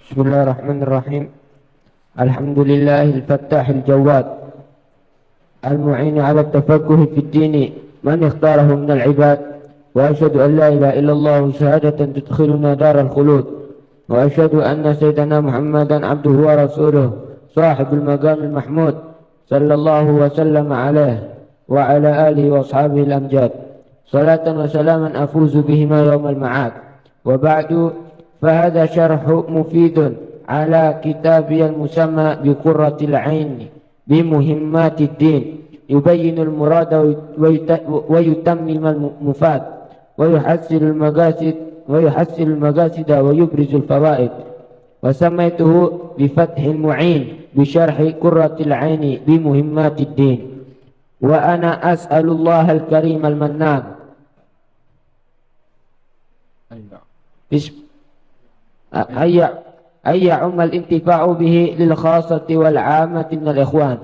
بسم الله الرحمن الرحيم. الحمد لله الفتاح الجواد المعين على التفقه في الدين من اختاره من العباد، وأشهد أن لا إله إلا الله شهادة تدخلنا دار الخلود، وأشهد أن سيدنا محمدا عبده ورسوله صاحب المقام المحمود صلى الله وسلم عليه وعلى آله وأصحابه الأمجاد، صلاة وسلاما أفوز بهما يوم المعاد. وبعد، فهذا شرح مفيد على كتابي المسمى بقرة العين بمهمات الدين، يبين المراد ويتمم المفاد ويحسن المقاصد ويبرز الفوائد. وسميته بفتح المعين بشرح قرة العين بمهمات الدين. وأنا أسأل الله الكريم المنان أن يعم الانتفاع به للخاصة والعامة من الإخوان،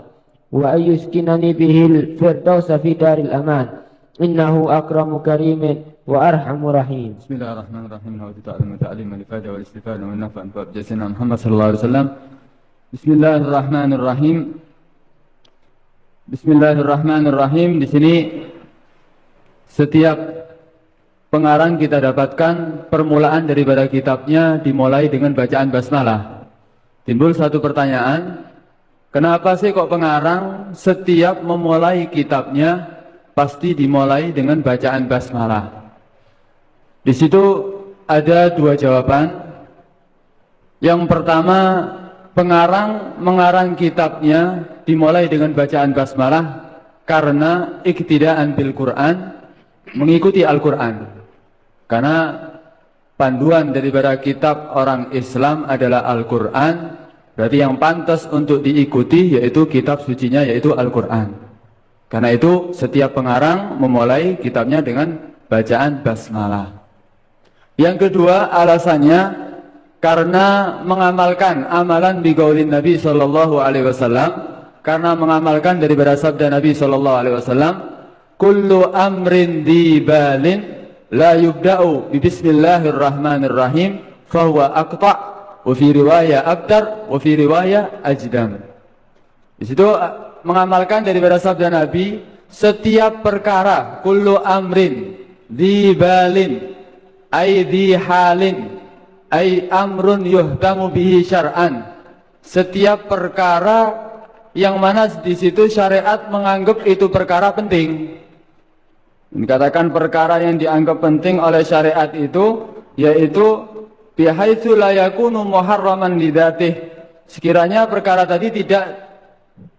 وأن يسكنني به الفردوس في دار الأمان، إنه أكرم كريم وأرحم رحيم. بسم الله الرحمن الرحيم. تعليم الإفادة والاستفادة والنفع أنفع بجسنا محمد صلى الله عليه وسلم. بسم الله الرحمن الرحيم. Bismillahirrahmanirrahim. Di sini setiap pengarang kita dapatkan permulaan daripada kitabnya dimulai dengan bacaan basmalah. Timbul satu pertanyaan, kenapa sih kok pengarang setiap memulai kitabnya pasti dimulai dengan bacaan basmalah? Di situ ada dua jawaban. Yang pertama, pengarang mengarang kitabnya dimulai dengan bacaan basmalah karena iktidaan bil Quran, mengikuti Al-Quran. Karena panduan daripada kitab orang Islam adalah Al-Quran, berarti yang pantas untuk diikuti yaitu kitab sucinya, yaitu Al-Quran. Karena itu setiap pengarang memulai kitabnya dengan bacaan basmalah. Yang kedua alasannya karena mengamalkan amalan biqaulin Nabi sallallahu alaihi wasallam, karena mengamalkan daripada sabda Nabi sallallahu alaihi wasallam, kullu amrin dibalin la yubda'u bi bismillahirrahmanirrahim fahuwa aqta' wa fi riwayah abtar wa fi riwayah ajdam. Di situ mengamalkan daripada sabda Nabi, setiap perkara, kullu amrin dibalin ay di halin ay amrun yuhtamu bihi syar'an, setiap perkara yang mana di situ syariat menganggap itu perkara penting. Dikatakan perkara yang dianggap penting oleh syariat itu yaitu bihaitsu la yakunu muharraman lidzatih, sekiranya perkara tadi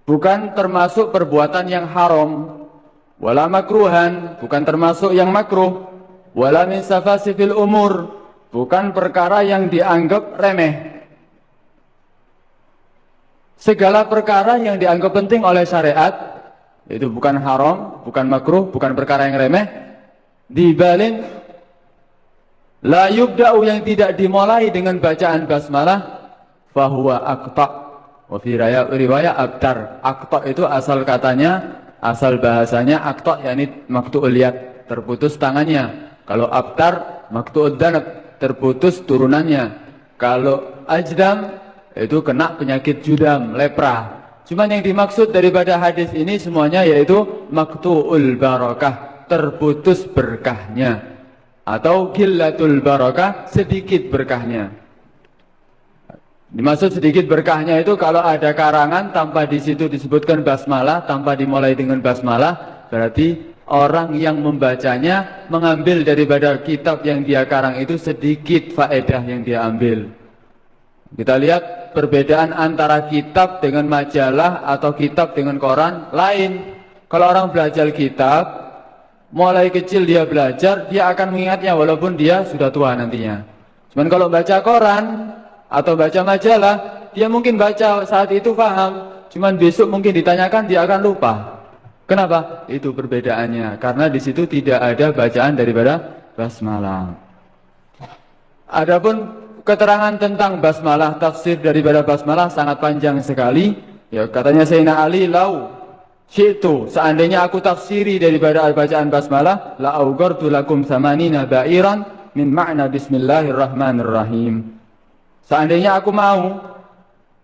bukan termasuk perbuatan yang haram, wala makruhan, bukan termasuk yang makruh, wala min safasifil umur, bukan perkara yang dianggap remeh. Segala perkara yang dianggap penting oleh syariat, itu bukan haram, bukan makruh, bukan perkara yang remeh, dibalin la yubda'u, yang tidak dimulai dengan bacaan basmalah, fahuwa aqta', wa fi riwayah abtar. Aqta' itu asal katanya, asal bahasanya aqta', yakni maqtu'ul yad, terputus tangannya. Kalau abtar, maqtu'ud danab, terputus turunannya. Kalau ajdam, itu kena penyakit judam, lepra. Cuman yang dimaksud daripada hadis ini semuanya yaitu maqtu'ul barakah, terputus berkahnya, atau gillatul barakah, sedikit berkahnya. Dimaksud sedikit berkahnya itu kalau ada karangan tanpa di situ disebutkan basmalah, tanpa dimulai dengan basmalah, berarti orang yang membacanya mengambil daripada kitab yang dia karang itu sedikit faedah yang dia ambil. Kita lihat perbedaan antara kitab dengan majalah atau kitab dengan koran lain. Kalau orang belajar kitab, mulai kecil dia belajar, dia akan mengingatnya walaupun dia sudah tua nantinya. Cuman kalau baca koran atau baca majalah, dia mungkin baca saat itu paham, cuman besok mungkin ditanyakan dia akan lupa. Kenapa? Itu perbedaannya, karena di situ tidak ada bacaan daripada basmalah. Adapun keterangan tentang basmalah, tafsir daripada basmalah sangat panjang sekali. Ya, katanya Sayyidina Ali, lau syi'tu, seandainya aku tafsiri daripada bacaan basmalah, la augartu lakum samanina ba'iran min ma'na bismillahirrahmanirrahim. Seandainya aku mau,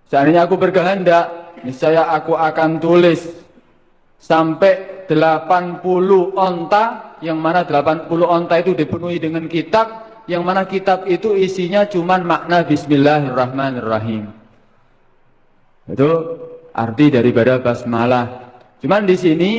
seandainya aku berkehendak, niscaya aku akan tulis sampai 80 onta, yang mana 80 onta itu dipenuhi dengan kitab, yang mana kitab itu isinya cuman makna Bismillahirrahmanirrahim. Itu arti daripada basmalah. Cuman di sini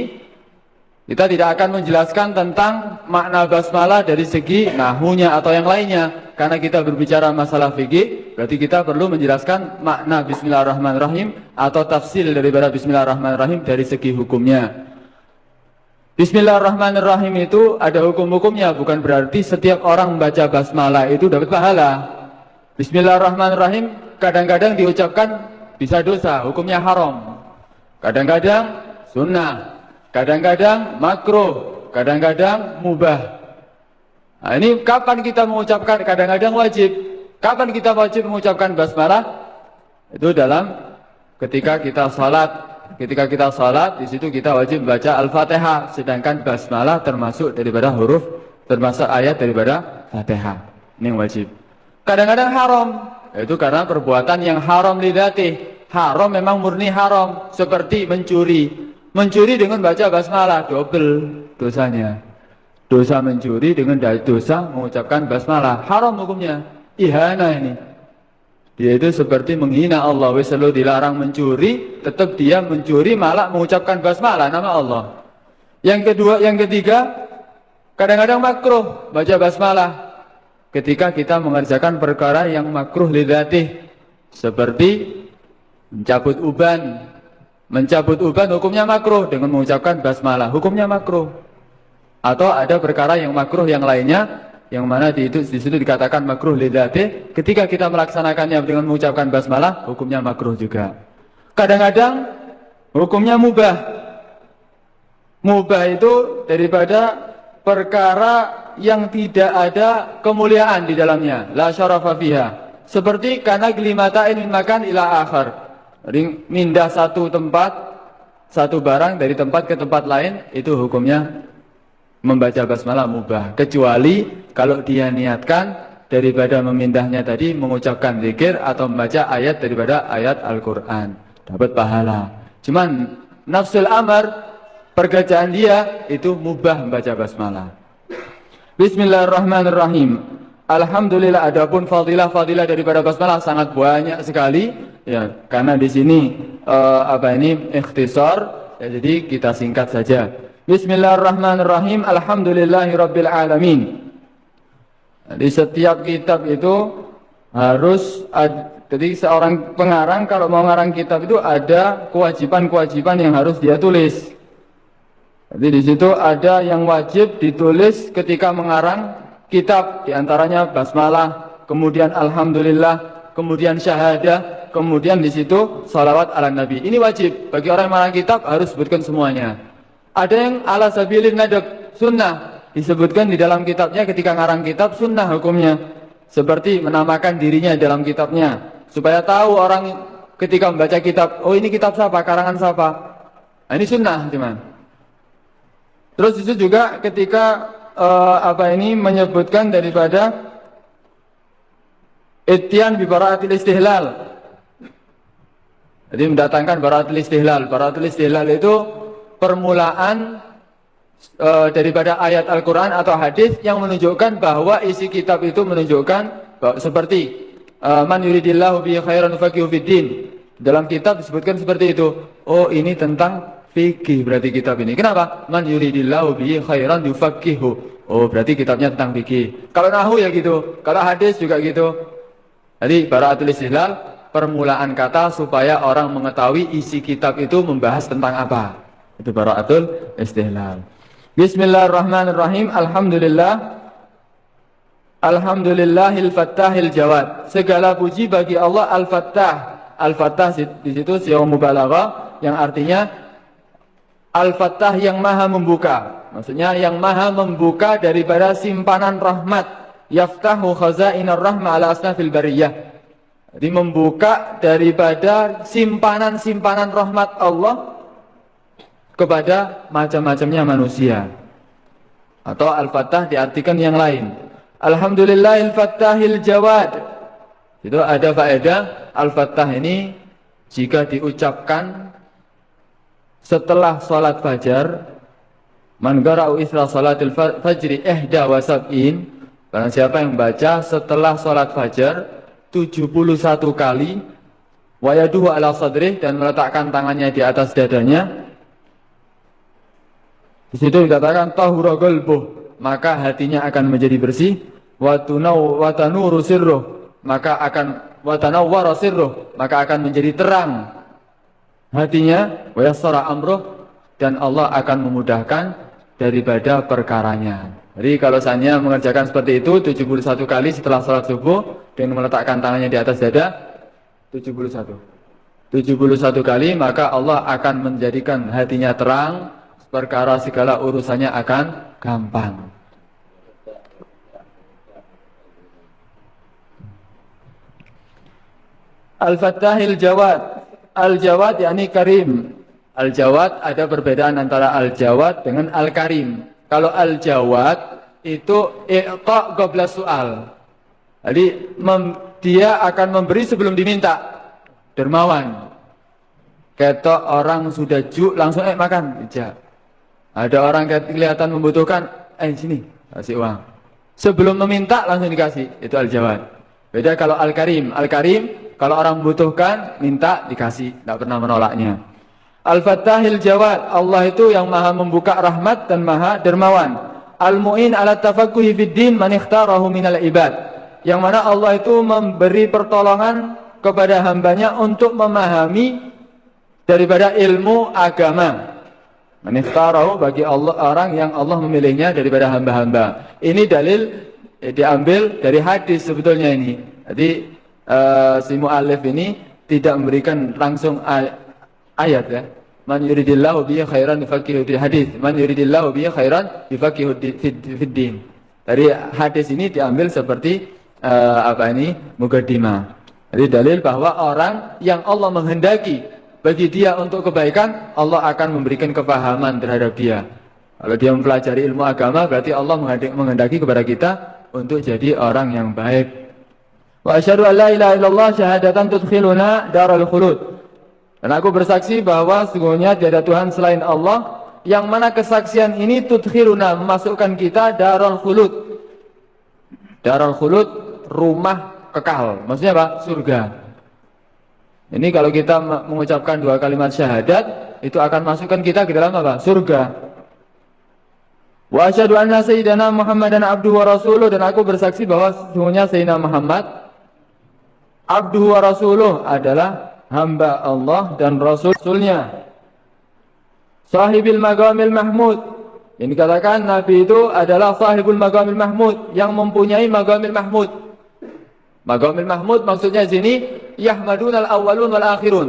kita tidak akan menjelaskan tentang makna basmalah dari segi nahwunya atau yang lainnya. Karena kita berbicara masalah fikih, berarti kita perlu menjelaskan makna Bismillahirrahmanirrahim atau tafsir daripada Bismillahirrahmanirrahim dari segi hukumnya. Bismillahirrahmanirrahim itu ada hukum-hukumnya, bukan berarti setiap orang membaca basmalah itu dapat pahala. Bismillahirrahmanirrahim kadang-kadang diucapkan bisa dosa, hukumnya haram. Kadang-kadang sunnah, kadang-kadang makruh, kadang-kadang mubah. Nah, ini kapan kita mengucapkan, kadang-kadang wajib. Kapan kita wajib mengucapkan basmalah? Itu dalam ketika kita salat. Ketika kita salat, di situ kita wajib membaca Al-Fatihah, sedangkan basmalah termasuk daripada huruf, termasuk ayat daripada Fatihah. Ini yang wajib. Kadang-kadang haram, yaitu karena perbuatan yang haram lidzatih. Haram memang murni haram, seperti mencuri. Mencuri dengan baca basmalah double dosanya. Dosa mencuri dengan dosa mengucapkan basmalah, haram hukumnya. Ihana ini. Dia itu seperti menghina Allah. Wis selalu dilarang mencuri, tetap dia mencuri malah mengucapkan basmalah nama Allah. Yang kedua, yang ketiga, kadang-kadang makruh baca basmalah ketika kita mengerjakan perkara yang makruh lidzatih, seperti mencabut uban. Mencabut uban hukumnya makruh dengan mengucapkan basmalah, hukumnya makruh. Atau ada perkara yang makruh yang lainnya, yang mana di situ dikatakan makruh lidzatih, ketika kita melaksanakannya dengan mengucapkan basmalah, hukumnya makruh juga. Kadang-kadang hukumnya mubah. Mubah itu daripada perkara yang tidak ada kemuliaan di dalamnya, la syarafa fiha. Seperti kana gelimatain min makan ila akhir. Mindah satu tempat, satu barang dari tempat ke tempat lain, itu hukumnya membaca basmalah mubah, kecuali kalau dia niatkan daripada memindahnya tadi mengucapkan zikir atau membaca ayat daripada ayat Al-Quran, dapat pahala. Cuman nafsul amar, pekerjaan dia itu mubah membaca basmalah. Bismillahirrahmanirrahim. Alhamdulillah, adapun fadilah-fadilah daripada basmalah sangat banyak sekali ya, karena di sini ikhtisar ya, jadi kita singkat saja. Bismillahirrahmanirrahim. Alhamdulillahirabbil alamin. Di setiap kitab itu harus jadi seorang pengarang kalau mau ngarang kitab itu ada kewajiban-kewajiban yang harus dia tulis. Jadi di situ ada yang wajib ditulis ketika mengarang kitab, diantaranya basmalah, kemudian alhamdulillah, kemudian syahadah, kemudian di situ salawat ala nabi. Ini wajib bagi orang yang mengarang kitab, harus sebutkan semuanya. Ada yang ala sabilin nadab, sunnah, disebutkan di dalam kitabnya ketika ngarang kitab, sunnah hukumnya. Seperti menamakan dirinya dalam kitabnya, supaya tahu orang ketika membaca kitab, oh ini kitab siapa, karangan siapa. Nah, ini sunnah cuman. Terus itu juga ketika menyebutkan daripada ityan bi bara'atil istihlal. Jadi mendatangkan bara'atil istihlal. Bara'atil istihlal itu permulaan daripada ayat Al-Quran atau hadis yang menunjukkan bahwa isi kitab itu menunjukkan bahwa, seperti man yuridillahu bihi khairan yufaqihu fiddin. Dalam kitab disebutkan seperti itu. Oh, ini tentang fikih berarti kitab ini. Kenapa? Man yuridillahu bihi khairan yufaqihu. Oh, berarti kitabnya tentang fikih. Kalau nahwu ya gitu, kalau hadis juga gitu. Jadi bara'atul istihlal, permulaan kata supaya orang mengetahui isi kitab itu membahas tentang apa. Itu bara'atul istihlal. Bismillahirrahmanirrahim. Alhamdulillah. Alhamdulillahil fattahil jawad. Segala puji bagi Allah Al-Fattah. Al-Fattah di situ siwa mubalaghah yang artinya Al-Fattah yang maha membuka. Maksudnya yang maha membuka daripada simpanan rahmat. Yaftahu khazainar rahmah ala asnafil bariyah. Jadi membuka daripada simpanan-simpanan rahmat Allah kepada macam-macamnya manusia. Atau Al-Fattah diartikan yang lain. Alhamdulillahil fattahil jawad. Itu ada faedah Al-Fattah ini jika diucapkan setelah salat fajar, man qara'u isra salatil fajri ihda wa sab'in, barang siapa yang baca setelah salat fajar 71 kali, wa yaduhu ala sadrih, dan meletakkan tangannya di atas dadanya. Di situ dikatakan tahura qalbuh, maka hatinya akan menjadi bersih, wa tanuru sirruh, maka akan watanawwara sirruh, maka akan menjadi terang hatinya, wa yassara amruh, dan Allah akan memudahkan daripada perkaranya. Jadi kalau seandainya mengerjakan seperti itu 71 kali setelah salat subuh dengan meletakkan tangannya di atas dada 71 kali, maka Allah akan menjadikan hatinya terang, perkara segala urusannya akan gampang. Al-Fattahil Jawad. Al-Jawad yakni Karim. Al-Jawad ada perbedaan antara Al-Jawad dengan Al-Karim. Kalau Al-Jawad itu i'ta' qabla su'al. Jadi dia akan memberi sebelum diminta. Dermawan. Ketok orang sudah juk langsung makan. Ijak. Ada orang kelihatan membutuhkan, sini kasih uang. Sebelum meminta langsung dikasih. Itu Al-Jawad. Beda kalau Al-Karim. Al-Karim kalau orang membutuhkan, minta, dikasih. Tidak pernah menolaknya. Al-Fattahil Jawad. Allah itu yang maha membuka rahmat dan maha dermawan. Al-Mu'in ala tafaqquhi fid din man ikhtarahu minal ibad. Yang mana Allah itu memberi pertolongan kepada hambanya untuk memahami daripada ilmu agama. Man ikhtarahu, bagi Allah, orang yang Allah memilihnya daripada hamba-hamba. Ini dalil diambil dari hadis sebetulnya ini. Jadi si mu'allif ini tidak memberikan langsung ayat ya. Man yuridillahu bihi khairan yufaqihu fil hadis. Man yuridillahu bihi khairan yufaqihu fid din. Dari hadis ini diambil seperti muqaddimah. Jadi dalil bahwa orang yang Allah menghendaki bagi dia untuk kebaikan, Allah akan memberikan kefahaman terhadap dia. Kalau dia mempelajari ilmu agama, berarti Allah menghendaki kepada kita untuk jadi orang yang baik. Wa asyhadu an la ilaha illallah syahadatan tudkhiluna darul khulud. Dan aku bersaksi bahwa sesungguhnya tiada Tuhan selain Allah, yang mana kesaksian ini tudkhiluna, memasukkan kita darul khulud. Darul khulud, rumah kekal. Maksudnya apa? Surga. Ini kalau kita mengucapkan 2 kalimat syahadat, itu akan masukkan kita ke dalam apa? Surga. Wa asyhadu anna sayyidana Muhammadan abduhu wa rasuluh, dan aku bersaksi bahwa sesungguhnya Sayyidina Muhammad abduhu wa rasuluh adalah hamba Allah dan Rasulnya. Sahibil magamil mahmud. Yang dikatakan Nabi itu adalah sahibul magamil mahmud, yang mempunyai magamil mahmud. Magamil mahmud maksudnya sini yahmadunal awwalun wal akhirun.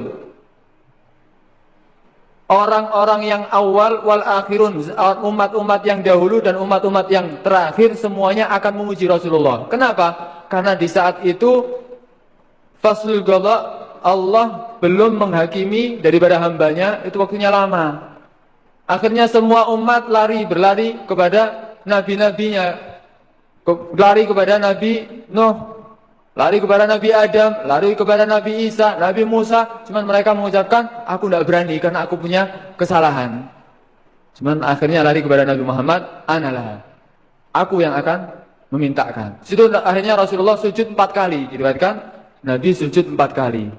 Orang-orang yang awal wal akhirun, umat-umat yang dahulu dan umat-umat yang terakhir, semuanya akan memuji Rasulullah. Kenapa? Karena di saat itu faslul qada, Allah belum menghakimi daripada hambanya, itu waktunya lama. Akhirnya semua umat berlari kepada nabi-nabinya, lari kepada Nabi Nuh, lari kepada Nabi Adam, lari kepada Nabi Isa, Nabi Musa. Cuman mereka mengucapkan, aku tidak berani karena aku punya kesalahan. Cuman akhirnya lari kepada Nabi Muhammad, analah, aku yang akan memintakan. Situ akhirnya Rasulullah sujud 4 kali, diriwayatkan Nabi sujud 4 kali.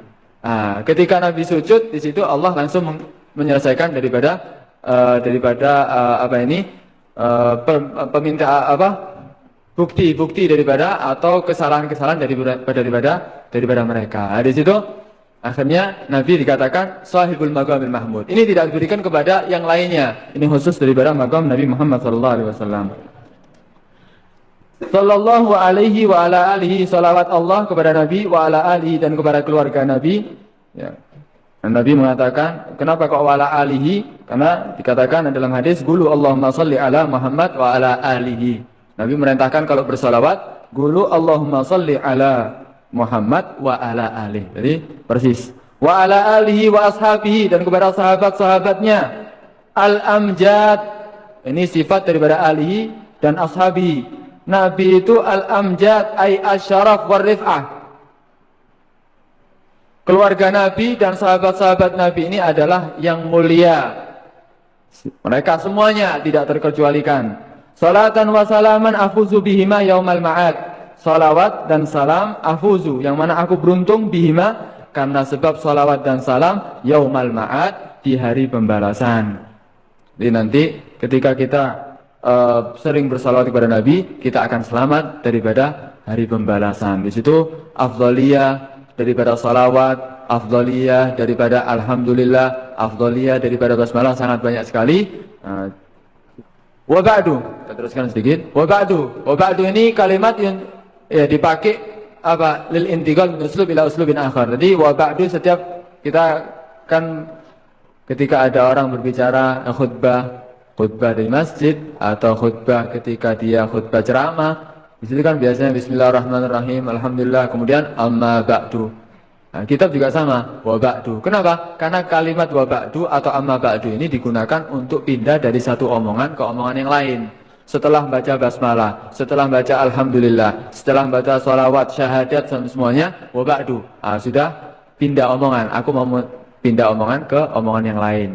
Nah, ketika Nabi sujud, di situ Allah langsung menyelesaikan daripada bukti daripada atau kesalahan-kesalahan daripada mereka. Nah, di situ akhirnya Nabi dikatakan sahibul magamil mahmud. Ini tidak diberikan kepada yang lainnya. Ini khusus daripada magam Nabi Muhammad SAW. Sallallahu alaihi wa ala alihi, salawat Allah kepada Nabi wa ala alihi, dan kepada keluarga Nabi. Ya. Dan Nabi mengatakan, kenapa kok wa ala alihi? Karena dikatakan dalam hadis, qulu Allahumma shalli ala Muhammad wa ala alihi. Nabi merintahkan kalau bersalawat, qulu Allahumma shalli ala Muhammad wa ala alihi. Jadi persis. Wa ala alihi wa ashabihi, dan kepada sahabat-sahabatnya. Al-amjad, ini sifat daripada alihi dan ashabihi. Nabi itu al-amjad ay asyaraf war rif'ah. Keluarga Nabi dan sahabat-sahabat Nabi ini adalah yang mulia. Mereka semuanya tidak terkecualikan. Salatan wa salaman afuzu bihima yaumal ma'ad. Salawat dan salam afuzu, yang mana aku beruntung bihima, karena sebab salawat dan salam yaumal ma'ad, di hari pembalasan. Jadi nanti ketika kita sering bersalawat kepada Nabi, kita akan selamat daripada hari pembalasan. Di situ afdhaliyah daripada salawat, afdhaliyah daripada alhamdulillah, afdhaliyah daripada basmalah sangat banyak sekali. Wa ba'du, kita teruskan sedikit. Wa ba'du ini kalimat yang dipakai apa? Lil intiqal min uslub ila uslubin akhar. Jadi wa ba'du, setiap kita kan ketika ada orang berbicara khutbah di masjid atau khutbah ketika dia khutbah ceramah, di situ kan biasanya bismillahirrahmanirrahim, alhamdulillah, kemudian amma ba'du. Nah, kitab juga sama, wa ba'du. Kenapa? Karena kalimat wa ba'du atau amma ba'du ini digunakan untuk pindah dari satu omongan ke omongan yang lain. Setelah baca basmalah, setelah baca alhamdulillah, setelah baca sholawat, syahadat, semuanya wa ba'du. Sudah pindah omongan, aku mau pindah omongan ke omongan yang lain.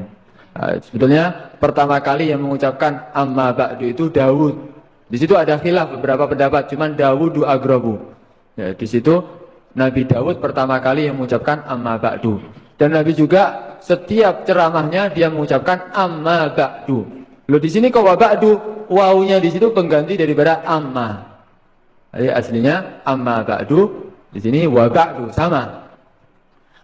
Sebetulnya pertama kali yang mengucapkan amma ba'du itu Daud. Di situ ada khilaf beberapa pendapat, cuman Dawudu agrabu. Ya, di situ Nabi Dawud pertama kali yang mengucapkan amma ba'du. Dan Nabi juga setiap ceramahnya dia mengucapkan amma ba'du. Loh, di sini kok wa ba'du, wawunya di situ pengganti daripada amma. Jadi aslinya amma ba'du, di sini wa ba'du, sama.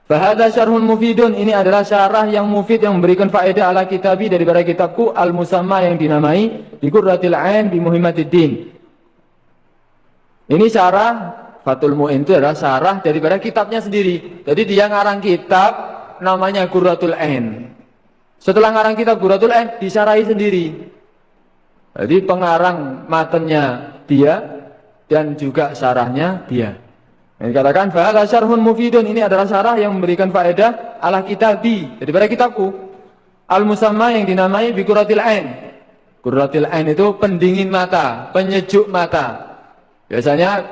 Fahada syarhun mufidun, ini adalah syarah yang mufid yang memberikan faedah ala kitabi daripada kitabku al-musamma yang dinamai bi Qurratil Ain bi Muhimmatiddin. Ini syarah Fathul Mu'in itu adalah syarah daripada kitabnya sendiri. Jadi dia ngarang kitab namanya Qurratul Ain. Setelah ngarang kitab Qurratul Ain disyarahi sendiri. Jadi pengarang matanya dia dan juga syarahnya dia. Yang dikatakan fa'ala syarhun mufidun, ini adalah syarah yang memberikan faedah ala kitabi daripada kitabku al-musamma yang dinamai bi Qurratil Ain. Qurratil Ain itu pendingin mata, penyejuk mata. Biasanya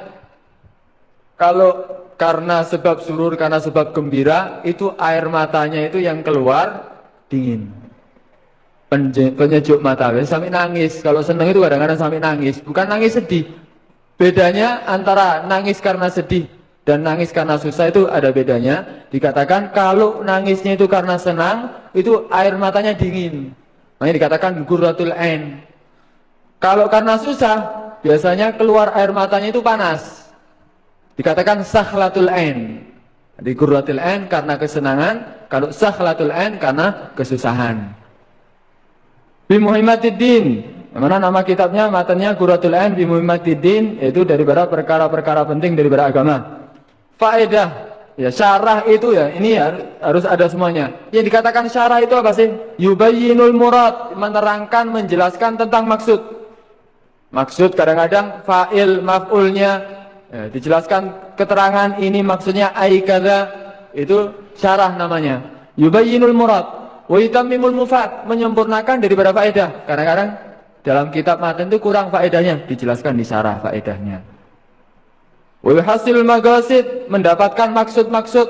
kalau karena sebab surur, karena sebab gembira, itu air matanya itu yang keluar dingin, penyejuk mata. Biasanya sampai nangis, kalau senang itu kadang-kadang sampai nangis, bukan nangis sedih. Bedanya antara nangis karena sedih dan nangis karena susah itu ada bedanya. Dikatakan kalau nangisnya itu karena senang, itu air matanya dingin, makanya dikatakan Qurratul Ain. Kalau karena susah, biasanya keluar air matanya itu panas, dikatakan Sakhlatul Ain. Di Qurratul Ain karena kesenangan, kalau Sakhlatul Ain karena kesusahan. Bi Muhimmatiddin, mana nama kitabnya, matanya Qurratul Ain bi Muhimmatiddin, yaitu daripada perkara-perkara penting daripada agama. Faedah, ya syarah itu ya, ini ya, harus ada semuanya. Yang dikatakan syarah itu apa sih? Yubayyinul murad, menerangkan, menjelaskan tentang maksud. Maksud kadang-kadang fa'il, maf'ulnya, ya, dijelaskan keterangan ini maksudnya aikadha, itu syarah namanya. Yubayyinul murad, wa yutammimul mufad, menyempurnakan daripada faedah. Kadang-kadang dalam kitab matan itu kurang faedahnya, dijelaskan di syarah faedahnya. Wa yuhasilul maqasid, mendapatkan maksud-maksud.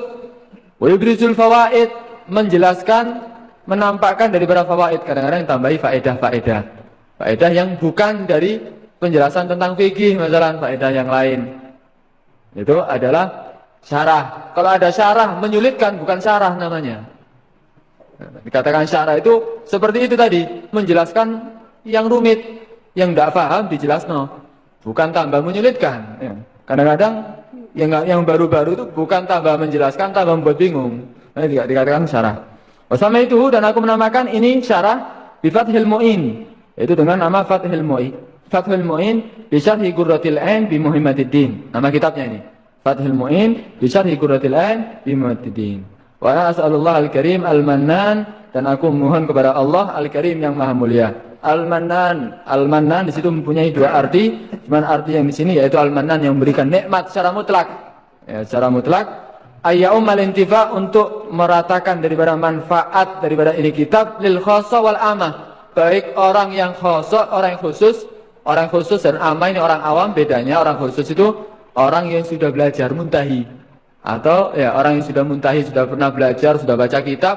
Wa yubrizul fawaid, menjelaskan, menampakkan daripada fawaid. Kadang-kadang tambahi faedah-faedah. Faedah yang bukan dari penjelasan tentang fikih, misalnya faedah yang lain. Itu adalah syarah. Kalau ada syarah menyulitkan, bukan syarah namanya. Dikatakan syarah itu seperti itu tadi, menjelaskan yang rumit, yang tidak paham dijelaskan, bukan tambah menyulitkan. Kadang-kadang yang baru-baru itu bukan tambah menjelaskan, tambah membuat bingung. Nah, dikatakan syarah. Sama itu, dan aku menamakan ini syarah bi Fathil Mu'in, yaitu dengan nama Fathil Mu'in. Fathil Mu'in bi Syarhi Qurratil Ain bi Muhimmatiddin. Nama kitabnya ini. Fathil Mu'in bi Syarhi Qurratil Ain bi Muhimmatiddin. Wa as'alullah al-karim al-mannan, dan aku mohon kepada Allah al-karim yang maha mulia. Al-mannan, al-mannan di situ mempunyai dua arti. Cuman arti yang di sini yaitu al-mannan yang memberikan nikmat secara mutlak. Ya, secara mutlak. Ayyaumal intifa, untuk meratakan daripada manfaat daripada ini kitab lil khassa wal amah. Baik orang yang khassa, orang yang khusus. Orang khusus dan amah ini orang awam, bedanya orang khusus itu orang yang sudah belajar muntahi. atau ya orang yang sudah muntahi, sudah pernah belajar, sudah baca kitab,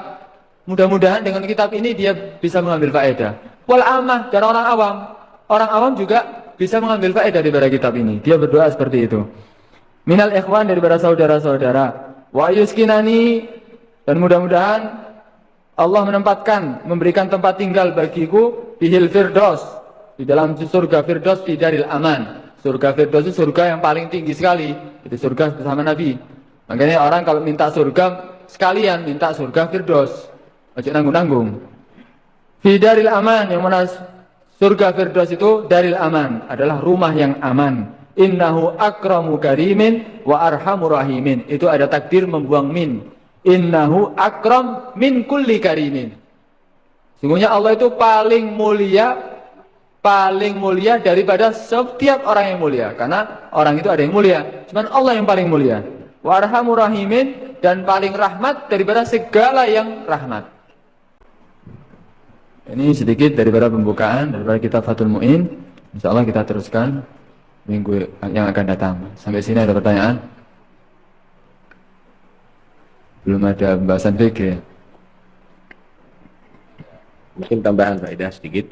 mudah-mudahan dengan kitab ini dia bisa mengambil faedah. Wal amah, dan orang awam juga bisa mengambil faedah daripada kitab ini. Dia berdoa seperti itu. Minal ikhwan, daripada saudara-saudara. Wa yuskinani, dan mudah-mudahan Allah memberikan tempat tinggal bagiku bihil firdaus, di dalam surga firdaus, fi daril aman. Surga firdaus itu surga yang paling tinggi sekali. Itu surga bersama Nabi. Makanya orang kalau minta surga, sekalian minta surga firdaus. Ojo nanggung-nanggung. Fi daril aman, yang mana surga firdaus itu daril aman, adalah rumah yang aman. Innahu akramu karimin wa arhamur rahimin. Itu ada takdir membuang min. Innahu akram min kulli karimin. Sungguhnya Allah itu paling mulia daripada setiap orang yang mulia. Karena orang itu ada yang mulia, cuman Allah yang paling mulia. Wa arhamur rahimin, dan paling rahmat daripada segala yang rahmat. Ini sedikit daripada pembukaan daripada kitab Fathul Mu'in. Insyaallah kita teruskan minggu yang akan datang. Sampai sini ada pertanyaan? Belum ada pembahasan fikih. Mungkin tambahan faedah sedikit.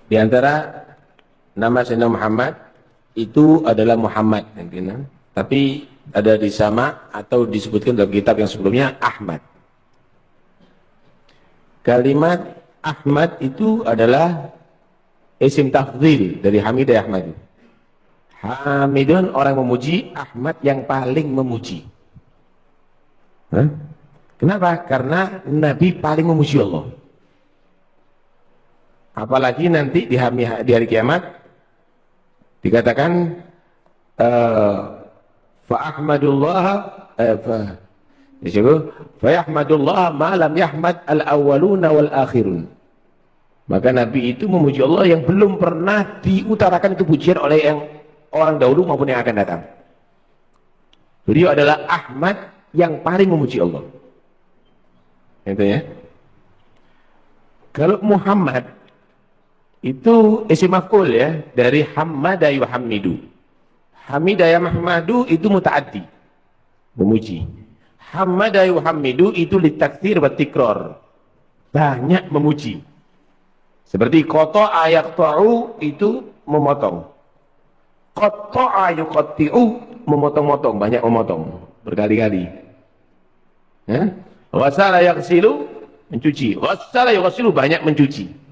Di antara nama Sayyidina Muhammad itu adalah Muhammad, tapi ada disama atau disebutkan dalam kitab yang sebelumnya Ahmad. Kalimat Ahmad itu adalah isim tafdhil dari Hamidah Ahmad. Hamidun orang memuji, Ahmad yang paling memuji. Kenapa? Karena Nabi paling memuji Allah. Apalagi nanti di hari kiamat dikatakan fa ahmadullah fa yahmadullah ma lam yahmad al-awwaluna wal akhirun. Maka Nabi itu memuji Allah yang belum pernah diutarakan itu pujian oleh yang orang dahulu maupun yang akan datang. Beliau adalah Ahmad yang paling memuji Allah. Itu ya. Kalau Muhammad itu isim maf'ul ya, dari hamada yuhammidu. Hamida yahmadu itu mutaaddi, memuji. Hamada yuhammidu itu litaktsir wa tikrar, banyak memuji. Seperti qata'a yaqta'u itu memotong. Qata'a yuqatti'u memotong-motong, banyak memotong berkali-kali. Ya? Ghasala yaghsilu mencuci. Ghasala yughsilu banyak mencuci.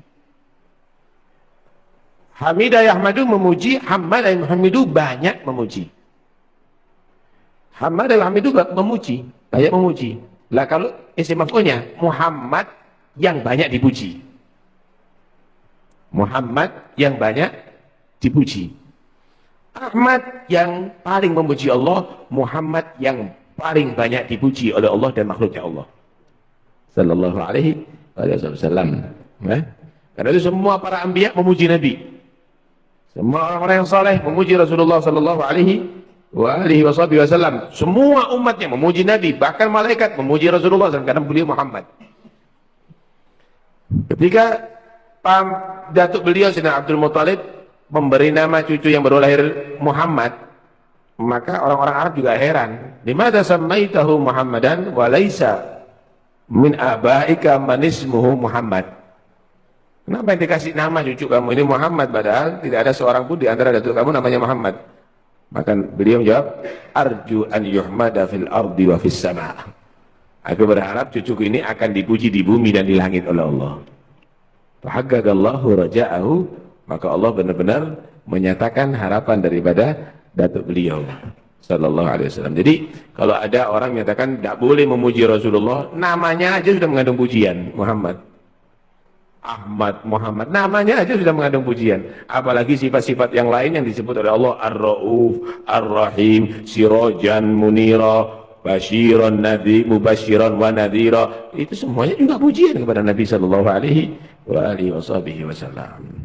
Hamidah yahmadu memuji, Hamadah yuhamidu banyak memuji. Hamadah yuhamidu memuji, banyak memuji. Lah kalau isim maf'ulnya Muhammad yang banyak dipuji. Muhammad yang banyak dipuji. Ahmad yang paling memuji Allah, Muhammad yang paling banyak dipuji oleh Allah dan makhluknya Allah. Sallallahu alaihi wasallam. Karena itu semua para anbiya memuji Nabi. Semua orang-orang yang saleh memuji Rasulullah sallallahu alaihi wasallam. Semua umatnya memuji Nabi, bahkan malaikat memuji Rasulullah SAW karena beliau Muhammad. Ketika datuk beliau Sayyidina Abdul Muttalib memberi nama cucu yang baru lahir Muhammad, maka orang-orang Arab juga heran. Dimana samaitahu Muhammadan wa laisa min abaika man ismuhu Muhammad? Kenapa yang dikasih nama cucu kamu ini Muhammad, padahal tidak ada seorang pun di antara datuk kamu namanya Muhammad? Maka beliau menjawab, arju an yuhmada fil ardi wa fis sama'. Aku berharap cucuku ini akan dipuji di bumi dan di langit oleh Allah. Fahaqqaqallahu raja'ahu, maka Allah benar-benar menyatakan harapan daripada datuk beliau sallallahu alaihi wasallam. Jadi kalau ada orang menyatakan tidak boleh memuji Rasulullah, namanya aja sudah mengandung pujian. Muhammad, Ahmad, Muhammad, namanya aja sudah mengandung pujian. Apalagi sifat-sifat yang lain yang disebut oleh Allah, Ar-Ra'uf, Ar-Rahim, Sirajan Munira, Basyiran Nadhi, Mubasyiran wa Nadhira. Itu semuanya juga pujian kepada Nabi sallallahu alaihi wasallam.